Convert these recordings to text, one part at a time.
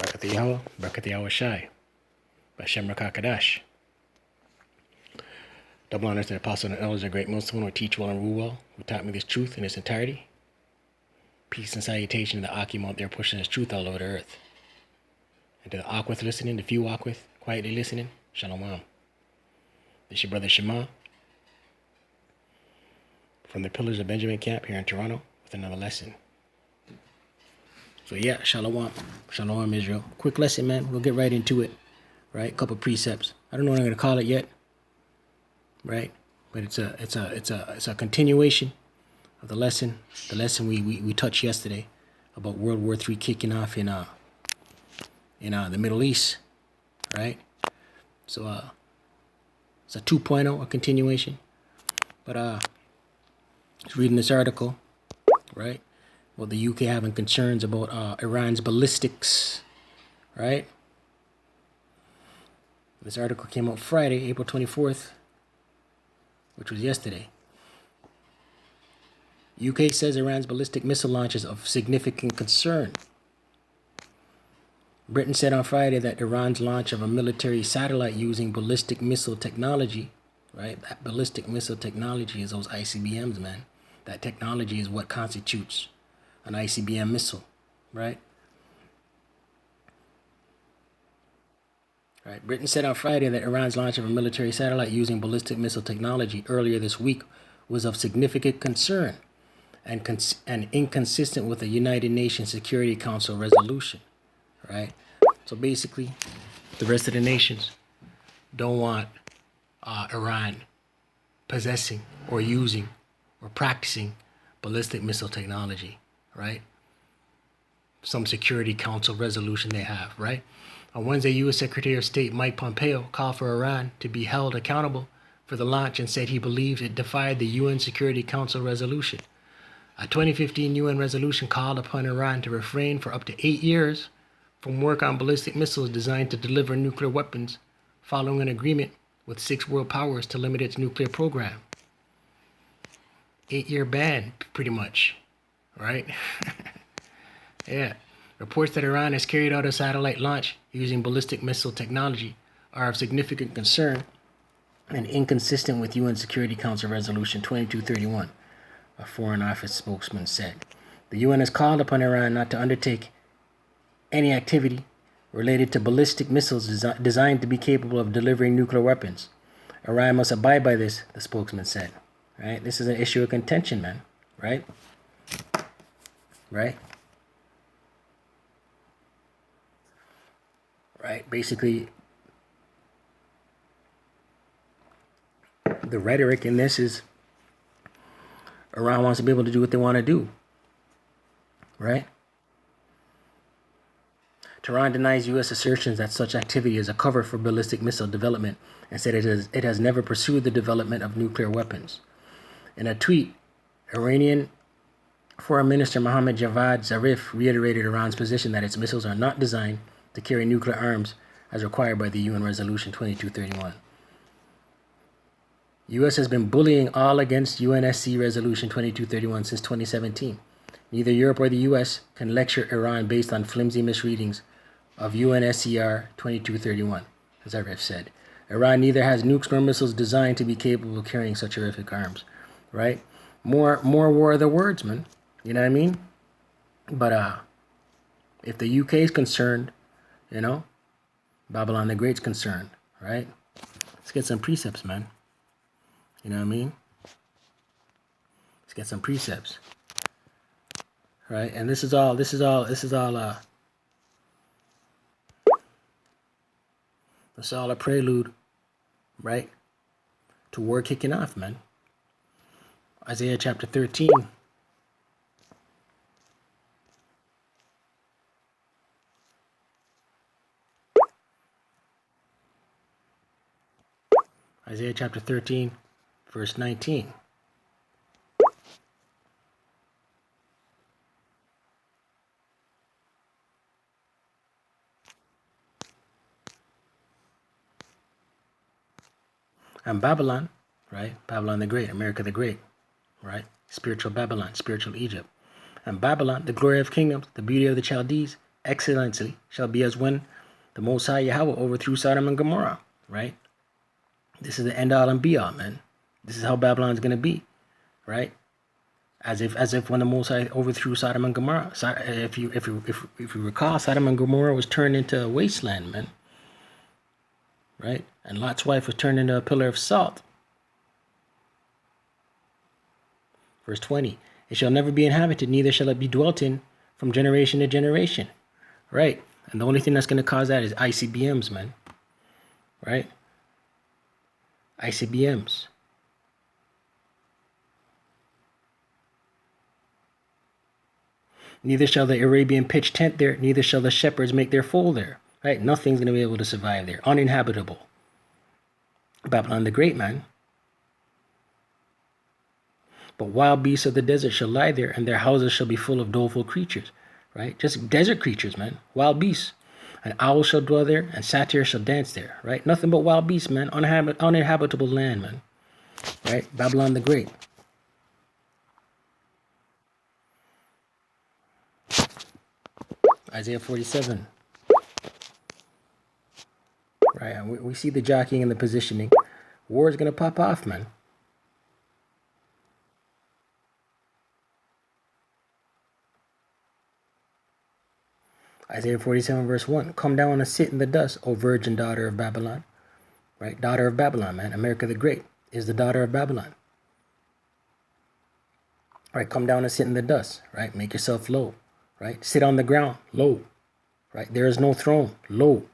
Barakatha YaHaWah, Barakatha YaHaWaShi, BaHaSham Qadash. Double honors to the apostle and elders, a great Muslim who teach well and rule well, who taught me this truth in its entirety. Peace and salutation to the Akim out there pushing this truth all over the earth. And to the Akwith listening, the few Akwith quietly listening, Shalom. This is your brother Shema from the Pillars of Benjamin Camp here in Toronto with another lesson. So yeah, Shalom. Shalom, Israel. Quick lesson, man. We'll get right into it. Right? Couple precepts. I don't know what I'm gonna call it yet. Right? But it's a continuation of the lesson. The lesson we touched yesterday about World War III kicking off in the Middle East. Right? So it's a 2.0, a continuation. But just reading this article, right? Well, the UK having concerns about Iran's ballistics, right? This article came out Friday, April 24th, which was yesterday. UK says Iran's ballistic missile launch is of significant concern. Britain said on Friday that Iran's launch of a military satellite using ballistic missile technology, right? That ballistic missile technology is those ICBM'S, man. That technology is what constitutes an ICBM missile, right? Right. Britain said on Friday that Iran's launch of a military satellite using ballistic missile technology earlier this week was of significant concern and inconsistent with the United Nations Security Council resolution, right? So basically, the rest of the nations don't want Iran possessing or using or practicing ballistic missile technology, right? Some Security Council resolution they have, right? On Wednesday, U.S. Secretary of State Mike Pompeo called for Iran to be held accountable for the launch and said he believed it defied the UN Security Council resolution. A 2015 UN resolution called upon Iran to refrain for up to 8 years from work on ballistic missiles designed to deliver nuclear weapons, following an agreement with 6 world powers to limit its nuclear program. 8-year ban, pretty much, right? Yeah. Reports that Iran has carried out a satellite launch using ballistic missile technology are of significant concern and inconsistent with UN Security Council Resolution 2231, a Foreign Office spokesman said. The UN has called upon Iran not to undertake any activity related to ballistic missiles designed to be capable of delivering nuclear weapons. Iran must abide by this, the spokesman said. Right? This is an issue of contention, man. Right? Right? Right? Basically, the rhetoric in this is Iran wants to be able to do what they want to do. Right? Tehran denies U.S. assertions that such activity is a cover for ballistic missile development and said it has never pursued the development of nuclear weapons. In a tweet, Iranian Foreign Minister Mohammad Javad Zarif reiterated Iran's position that its missiles are not designed to carry nuclear arms as required by the UN Resolution 2231. U.S. has been bullying all against UNSC Resolution 2231 since 2017. Neither Europe or the U.S. can lecture Iran based on flimsy misreadings of UNSCR 2231, Zarif said. Iran neither has nukes nor missiles designed to be capable of carrying such horrific arms. Right? More war of the words, man. You know what I mean? But if the UK is concerned, you know, Babylon the Great's concerned, right? Let's get some precepts, man. You know what I mean? Let's get some precepts. Right? And this is all it's all a prelude, right? To war kicking off, man. Isaiah chapter 13. Isaiah chapter 13, verse 19. And Babylon, right? Babylon the Great, America the Great, right? Spiritual Babylon, spiritual Egypt. And Babylon, the glory of kingdoms, the beauty of the Chaldees, excellently shall be as when the Most High YaHaWah overthrew Sodom and Gomorrah, right? This is the end all and be all, man. This is how Babylon's gonna be, right? As if when the Most High overthrew Sodom and Gomorrah. If you recall, Sodom and Gomorrah was turned into a wasteland, man. Right? And Lot's wife was turned into a pillar of salt. Verse 20. It shall never be inhabited, neither shall it be dwelt in from generation to generation. Right? And the only thing that's going to cause that is ICBM'S, man. Right? ICBM'S. Neither shall the Arabian pitch tent there, neither shall the shepherds make their fold there. Right? Nothing's going to be able to survive there. Uninhabitable. Babylon the Great, man. But wild beasts of the desert shall lie there, and their houses shall be full of doleful creatures. Right? Just desert creatures, man. Wild beasts. An owl shall dwell there, and satyr shall dance there. Right? Nothing but wild beasts, man. Uninhabitable land, man. Right? Babylon the Great. Isaiah 47. Right, and we see the jockeying and the positioning. War is going to pop off, man. Isaiah 47 verse 1. Come down and sit in the dust, O virgin daughter of Babylon. Right, daughter of Babylon, man. America the Great is the daughter of Babylon. Right, come down and sit in the dust. Right, make yourself low. Right, sit on the ground, low. Right, there is no throne, low.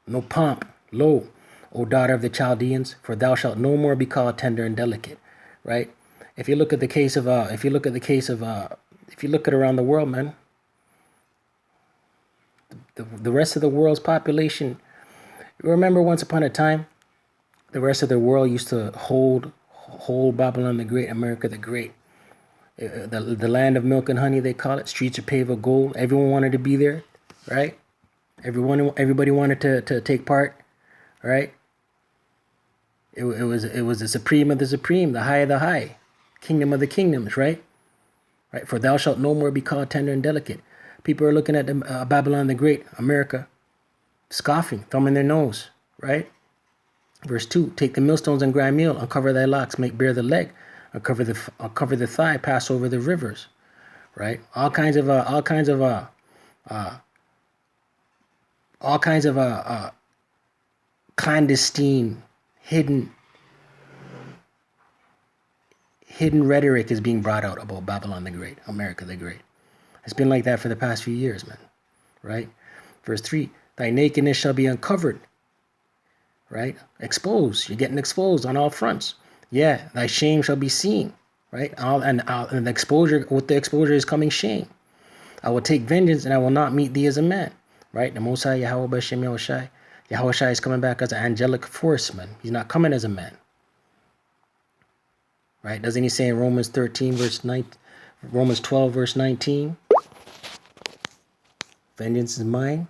No pomp, lo, O daughter of the Chaldeans, for thou shalt no more be called tender and delicate, right? If you look at around the world, man, the rest of the world's population, remember once upon a time, the rest of the world used to hold Babylon the Great, America the Great. The land of milk and honey, they call it. Streets are paved with gold. Everyone wanted to be there, right? Everybody wanted to take part, right? It was the supreme of the supreme, the high of the high, kingdom of the kingdoms, right? Right. For thou shalt no more be called tender and delicate. People are looking at Babylon the Great, America, scoffing, thumbing their nose, right? Verse 2: Take the millstones and grind meal, uncover thy locks, make bare the leg, uncover the thigh, pass over the rivers, right? All kinds of clandestine, hidden rhetoric is being brought out about Babylon the Great, America the Great. It's been like that for the past few years, man. Right? Verse 3, thy nakedness shall be uncovered. Right? Exposed. You're getting exposed on all fronts. Yeah, thy shame shall be seen. Right? And the exposure, with the exposure is coming shame. I will take vengeance and I will not meet thee as a man. Right? The Most High YaHaWah BaHaSham YaHaWaShi. YaHaWaShi is coming back as an angelic force, man. He's not coming as a man. Right? Doesn't he say in Romans 12, verse 19? Vengeance is mine.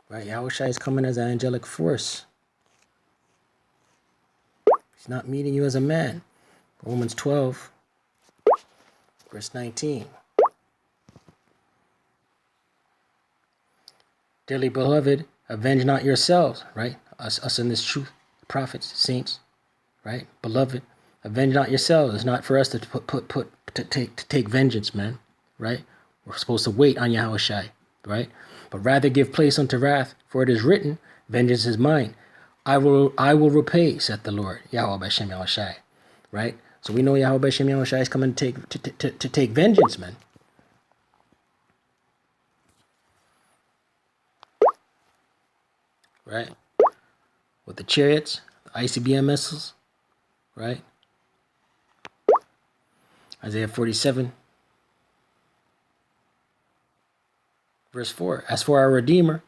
Right? YaHaWaShi is coming as an angelic force. He's not meeting you as a man. Romans 12, verse 19. Dearly beloved, avenge not yourselves, right? Us in this truth, prophets, saints, right? Beloved, avenge not yourselves. It's not for us to take vengeance, man, right? We're supposed to wait on YaHaWaShi, right? But rather give place unto wrath, for it is written, vengeance is mine. I will repay, saith the Lord, YaHaWah BaHaSham YaHaWaShi, right? So we know YaHaWah BaHaSham YaHaWaShi is coming to take vengeance, man. Right? With the chariots, the ICBM missiles, right? Isaiah 47, verse 4. As for our Redeemer,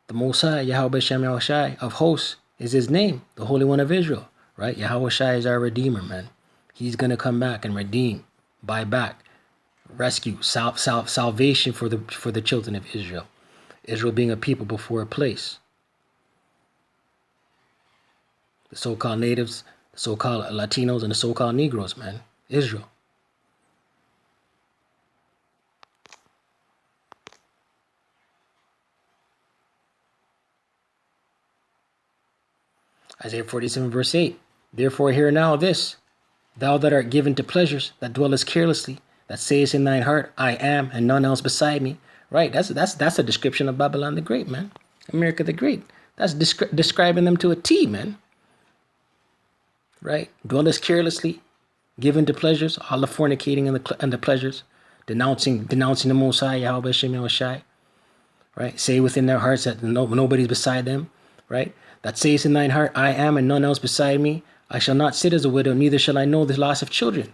the Most High, YaHaWah BaHaSham YaHaWaShi of hosts is his name, the Holy One of Israel, right? YaHaWaShi is our Redeemer, man. He's going to come back and redeem, buy back, rescue, salvation for the children of Israel. Israel being a people before a place. The so-called natives, the so-called Latinos, and the so-called Negroes, man. Israel. Isaiah 47 verse 8. Therefore hear now this, thou that art given to pleasures, that dwellest carelessly, that sayest in thine heart, I am, and none else beside me. Right? That's a description of Babylon the Great, man. America the Great. That's describing them to a T, man. Right? Dwellest carelessly, given to pleasures, all the fornicating and the pleasures, denouncing the Most High, YaHaWah, right? Say within their hearts that nobody's beside them, right? That says in thine heart, I am and none else beside me. I shall not sit as a widow, neither shall I know the loss of children.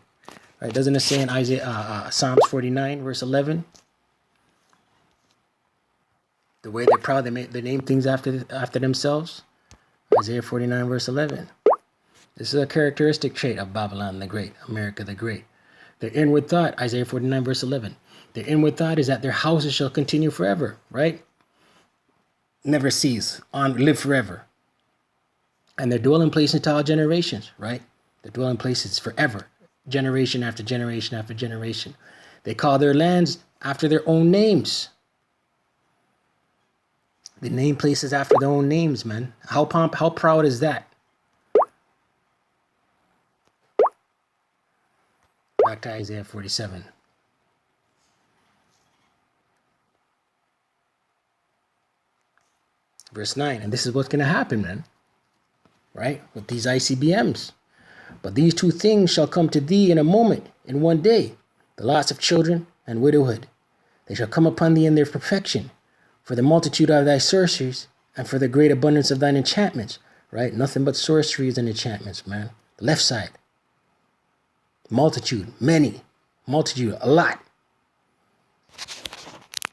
Right? Doesn't it say in Psalms 49, verse 11? The way they're proud, they name things after themselves. Isaiah 49, verse 11. This is a characteristic trait of Babylon the Great, America the Great. Their inward thought, Isaiah 49, verse 11. Their inward thought is that their houses shall continue forever, right? Never cease, live forever. And their dwelling place into all generations, right? Their dwelling place is forever, generation after generation after generation. They call their lands after their own names. They name places after their own names, man. How proud is that? Back to Isaiah 47. Verse 9. And this is what's going to happen, man. Right? With these ICBM'S. But these two things shall come to thee in a moment, in one day. The loss of children and widowhood. They shall come upon thee in their perfection. For the multitude of thy sorceries and for the great abundance of thine enchantments. Right? Nothing but sorceries and enchantments, man. The left side. Multitude, many, multitude, a lot.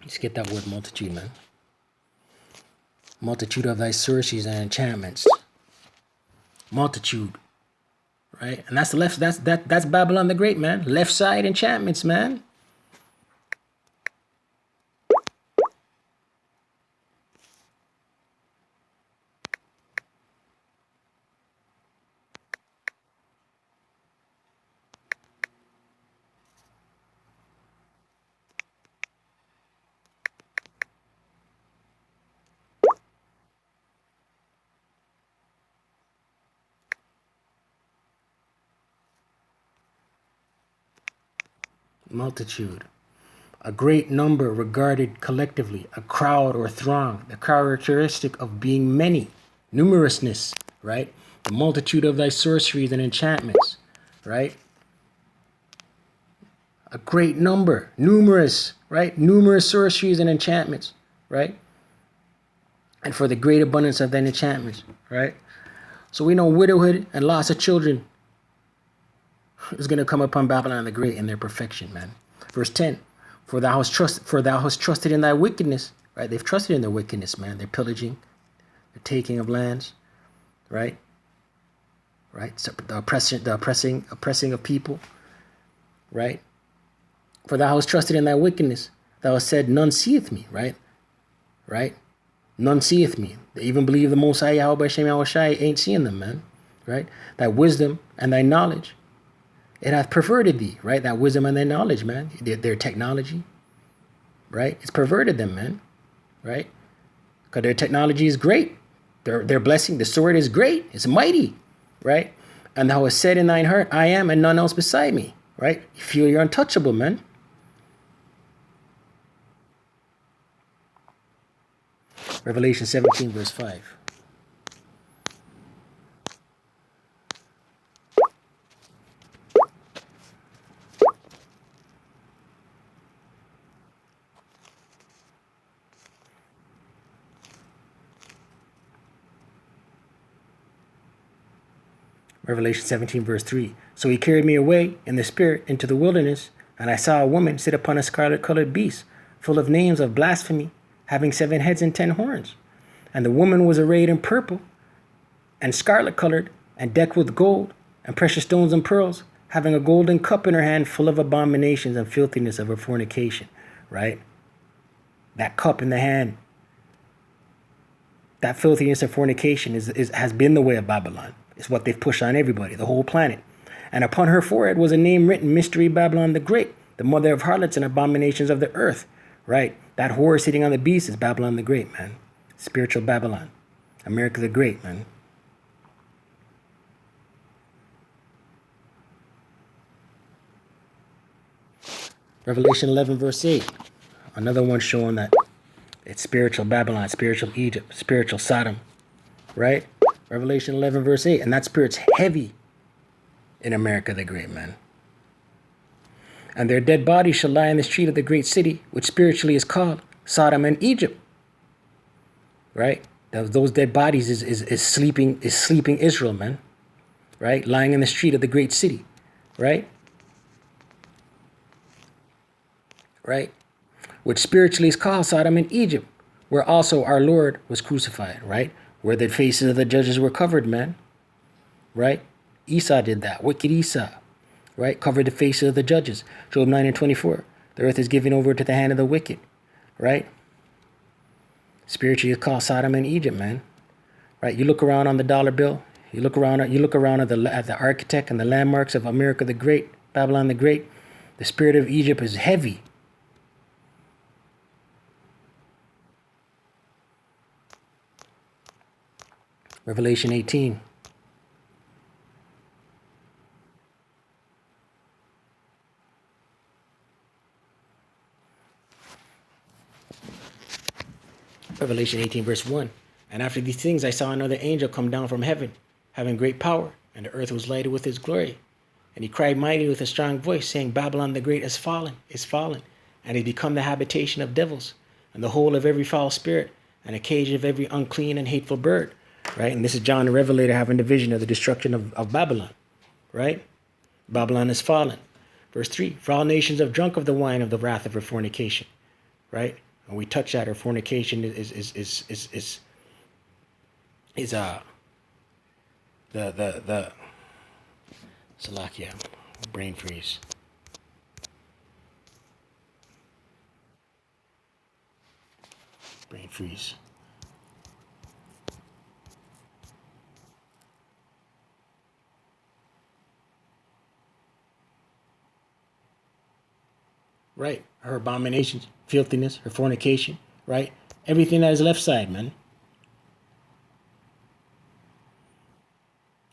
Let's get that word multitude, man. Multitude of thy sorceries and enchantments. Multitude, right? And that's the left. That's Babylon the Great, man. Left side enchantments, man. Multitude, a great number regarded collectively, a crowd or throng, the characteristic of being many, numerousness, right? The multitude of thy sorceries and enchantments, right? A great number, numerous, right? Numerous sorceries and enchantments, right? And for the great abundance of thine enchantments, right? So we know widowhood and loss of children is going to come upon Babylon the Great in their perfection, man. Verse 10, for thou hast trusted in thy wickedness, right? They've trusted in their wickedness, man. They're pillaging, they're taking of lands, right? Right? So the oppressing of people, right? For thou hast trusted in thy wickedness. Thou hast said, none seeth me, right? Right? None seeth me. They even believe the Most High, YaHaWaShi, ain't seeing them, man. Right? Thy wisdom and thy knowledge. It hath perverted thee, right? That wisdom and their knowledge, man. Their technology, right? It's perverted them, man, right? Because their technology is great. Their blessing, the sword is great. It's mighty, right? And thou hast said in thine heart, I am and none else beside me, right? You feel you're untouchable, man. Revelation 17, verse 5. Revelation 17, verse 3. So he carried me away in the spirit into the wilderness, and I saw a woman sit upon a scarlet-colored beast, full of names of blasphemy, having 7 heads and 10 horns. And the woman was arrayed in purple and scarlet-colored, and decked with gold and precious stones and pearls, having a golden cup in her hand full of abominations and filthiness of her fornication. Right? That cup in the hand, that filthiness of fornication has been the way of Babylon. It's what they've pushed on everybody, the whole planet. And upon her forehead was a name written, Mystery Babylon the Great, the mother of harlots and abominations of the earth. Right? That whore sitting on the beast is Babylon the Great, man. Spiritual Babylon. America the Great, man. Revelation 11 verse 8. Another one showing that it's spiritual Babylon, spiritual Egypt, spiritual Sodom, right? Revelation 11 verse 8. And that spirit's heavy in America the Great, man. And their dead bodies shall lie in the street of the great city, which spiritually is called Sodom and Egypt. Right? Those dead bodies is sleeping Israel, man. Right? Lying in the street of the great city. Right? Right? Which spiritually is called Sodom and Egypt, where also our Lord was crucified, right? Where the faces of the judges were covered, man. Right? Esau did that. Wicked Esau. Right? Covered the faces of the judges. Job 9 and 24. The earth is given over to the hand of the wicked. Right? Spiritually, it's called Sodom and Egypt, man. Right? You look around on the dollar bill. You look around at the architect and the landmarks of America the Great, Babylon the Great. The spirit of Egypt is heavy. Revelation 18. Revelation 18 verse 1. And after these things I saw another angel come down from heaven, having great power, and the earth was lighted with his glory. And he cried mightily with a strong voice, saying, Babylon the Great is fallen, and is become the habitation of devils, and the hole of every foul spirit, and a cage of every unclean and hateful bird. Right? And this is John the Revelator having the vision of the destruction of Babylon. Right? Babylon is fallen. Verse 3. For all nations have drunk of the wine of the wrath of her fornication. Right? And we touch that her fornication is the Salakia, brain freeze. Brain freeze. Right. Her abominations, filthiness, her fornication, right? Everything that is left side, man.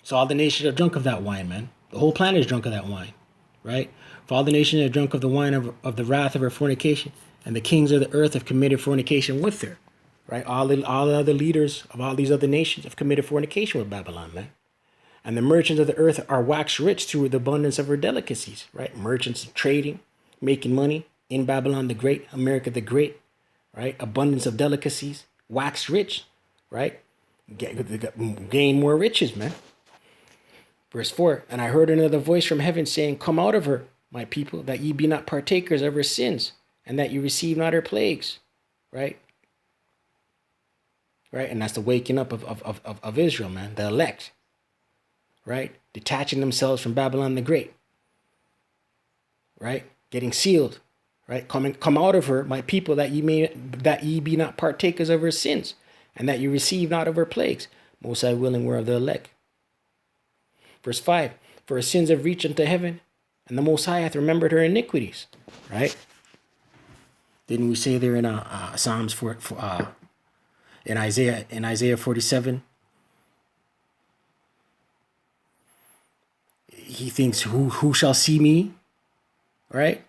So all the nations are drunk of that wine, man. The whole planet is drunk of that wine, right? For all the nations are drunk of the wine of the wrath of her fornication, and the kings of the earth have committed fornication with her, right? All the other leaders of all these other nations have committed fornication with Babylon, man. And the merchants of the earth are waxed rich through the abundance of her delicacies, right? Merchants trading, making money in Babylon the Great, America the Great, right? Abundance of delicacies, wax rich, right? Gain more riches, man. Verse 4, and I heard another voice from heaven saying, come out of her, my people, that ye be not partakers of her sins, and that you receive not her plagues, right? Right? And that's the waking up of Israel, man, the elect, right? Detaching themselves from Babylon the Great, right? Getting sealed, right? Come out of her, my people, that ye be not partakers of her sins, and that you receive not of her plagues. Most I willing were of the elect. Verse 5, for her sins have reached unto heaven, and the Most High hath remembered her iniquities. Right? Didn't we say there in Psalms in Isaiah 47? He thinks, who shall see me? Right?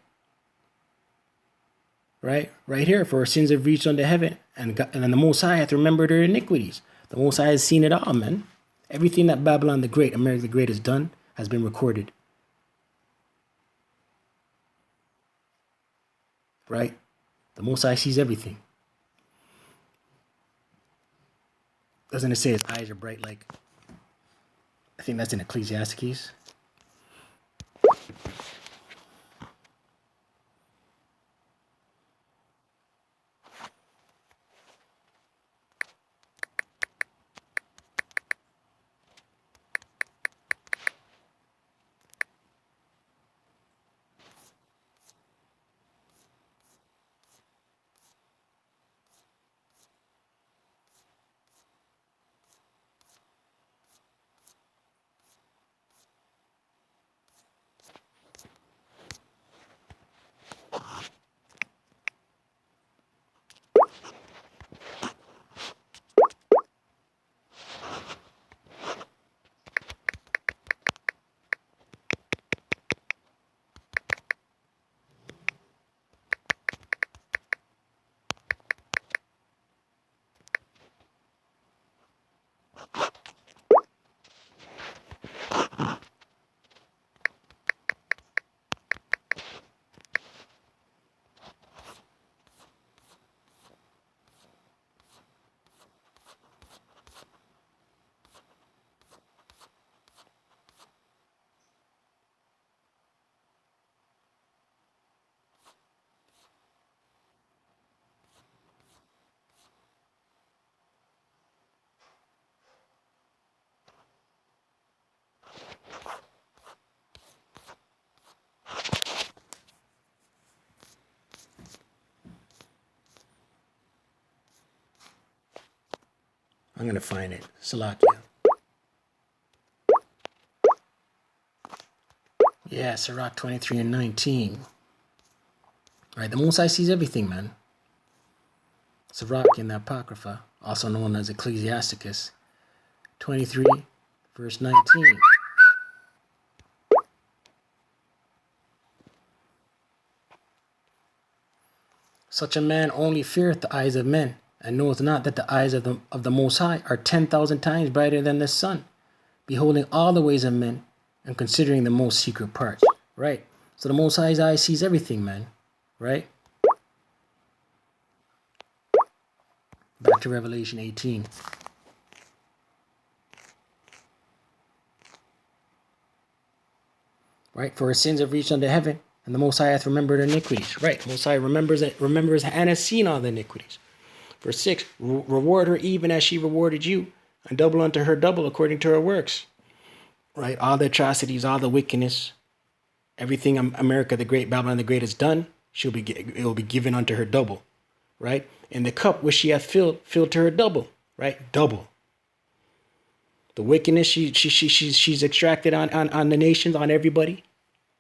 Right? Right here, for her sins have reached unto heaven, and the Most High hath remembered her iniquities. The Most High has seen it all, man. Everything that Babylon the Great, America the Great has done has been recorded. Right? The Most High sees everything. Doesn't it say his eyes are bright like... I think that's in Ecclesiastes. I'm going to find it. Salakia. Yeah, Sirach 23 and 19. Right, the Most High sees everything, man. Sirach in the Apocrypha, also known as Ecclesiasticus 23, verse 19. Such a man only feareth the eyes of men, and knoweth not that the eyes of the Most High are 10,000 times brighter than the sun, beholding all the ways of men, and considering the most secret parts. Right? So the Most High's eye sees everything, man. Right? Back to Revelation 18. Right? For his sins have reached unto heaven, and the Most High hath remembered iniquities. Right? Most High remembers and has seen all the iniquities. Verse 6, reward her even as she rewarded you, and double unto her double according to her works. Right? All the atrocities, all the wickedness, everything America the Great, Babylon the Great has done, it will be given unto her double. Right? And the cup which she hath filled to her double. Right? Double. The wickedness she's extracted on the nations, on everybody,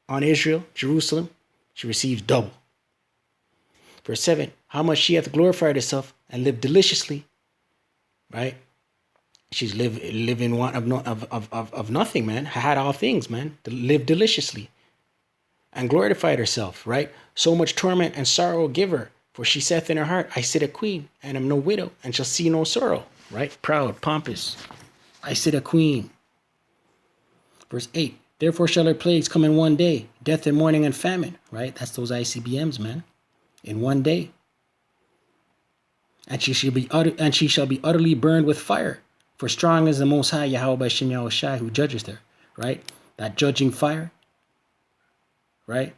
on Israel, Jerusalem, she receives double. Verse 7, how much she hath glorified herself and lived deliciously. Right? She's living want of nothing, man. Had all things, man. Lived deliciously. And glorified herself, right? So much torment and sorrow give her. For she saith in her heart, I sit a queen, and am no widow, and shall see no sorrow. Right? Proud, pompous. I sit a queen. Verse 8, therefore shall her plagues come in one day, death and mourning and famine. Right? That's those ICBM'S, man. In one day. And she shall be utterly burned with fire. For strong is the Most High, YaHaWaShi, who judges there. Right? That judging fire. Right?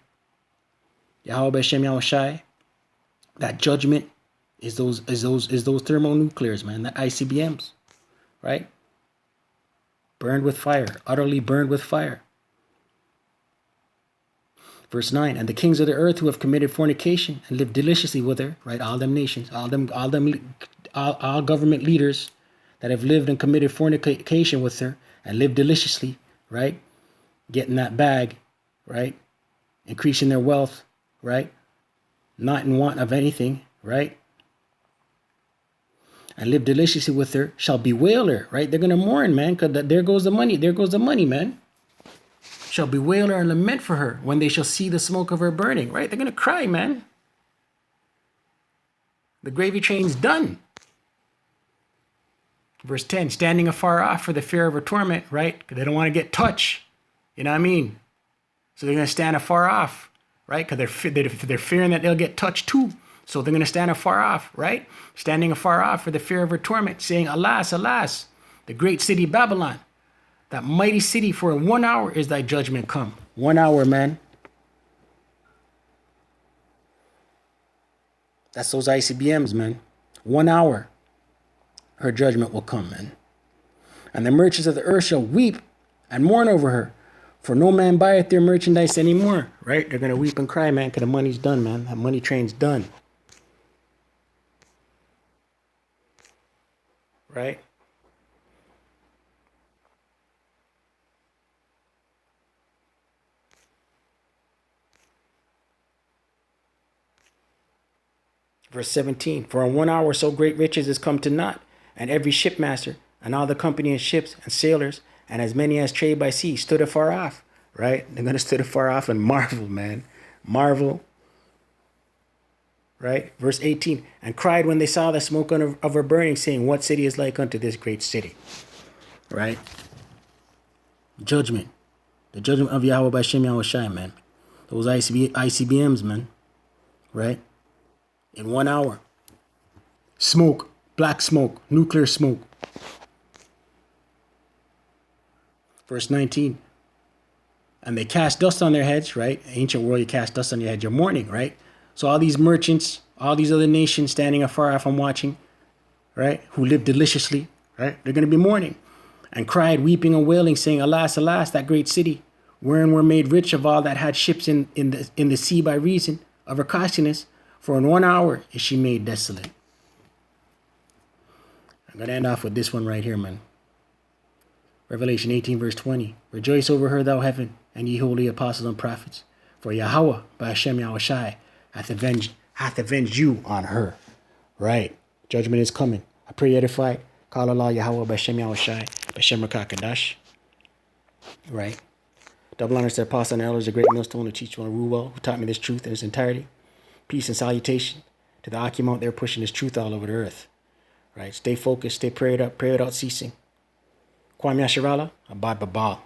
YaHaWaShi. That judgment is those thermonuclears, man. The ICBMs. Right? Burned with fire. Utterly burned with fire. Verse 9, and the kings of the earth who have committed fornication and lived deliciously with her, right? All them nations, all government leaders that have lived and committed fornication with her and lived deliciously, right? Getting that bag, right? Increasing their wealth, right? Not in want of anything, right? And live deliciously with her shall bewail her, right? They're going to mourn, man, because there goes the money. There goes the money, man. Shall bewail her and lament for her when they shall see the smoke of her burning, right? They're going to cry, man. The gravy train's done. Verse 10, standing afar off for the fear of her torment, right? Because they don't want to get touched. You know what I mean? So they're going to stand afar off, right? Because they're fearing that they'll get touched too. So they're going to stand afar off, right? Standing afar off for the fear of her torment, saying, alas, alas, the great city Babylon, that mighty city, for in 1 hour is thy judgment come. 1 hour, man. That's those ICBMs, man. 1 hour, her judgment will come, man. And the merchants of the earth shall weep and mourn over her, for no man buyeth their merchandise anymore, right? They're going to weep and cry, man, because the money's done, man. That money train's done. Right? Verse 17, for in 1 hour so great riches is come to naught, and every shipmaster, and all the company of ships and sailors, and as many as trade by sea, stood afar off. Right? They're going to stood afar off and marvel, man. Marvel. Right? Verse 18, and cried when they saw the smoke of her burning, saying, what city is like unto this great city? Right? Judgment. The judgment of YaHaWaShi, man. Those ICBMs, man. Right? In 1 hour. Smoke. Black smoke. Nuclear smoke. Verse 19. And they cast dust on their heads, right? Ancient world, you cast dust on your head, you're mourning, right? So all these merchants, all these other nations standing afar off and watching, right? Who live deliciously, right? They're going to be mourning. And cried, weeping and wailing, saying, alas, alas, that great city, wherein were made rich of all that had ships in the sea by reason of her costliness, for in 1 hour is she made desolate. I'm going to end off with this one right here, man. Revelation 18, verse 20. Rejoice over her, thou heaven, and ye holy apostles and prophets. For YaHaWah, BaHaSham, YaHaWaShi, hath avenged you on her. Right. Judgment is coming. I pray you edified. Call Allah YaHaWah, BaHaSham, YaHaWaShi, BaHaSham Qadash. Right. Double honors to the apostle and elders, a great millstone to teach you on rule well, who taught me this truth in its entirety. Peace and salutation to the Akim out there pushing this truth all over the earth. Right. Stay focused, stay prayed up, pray without ceasing. Kwame Yasharala, Abad Babal.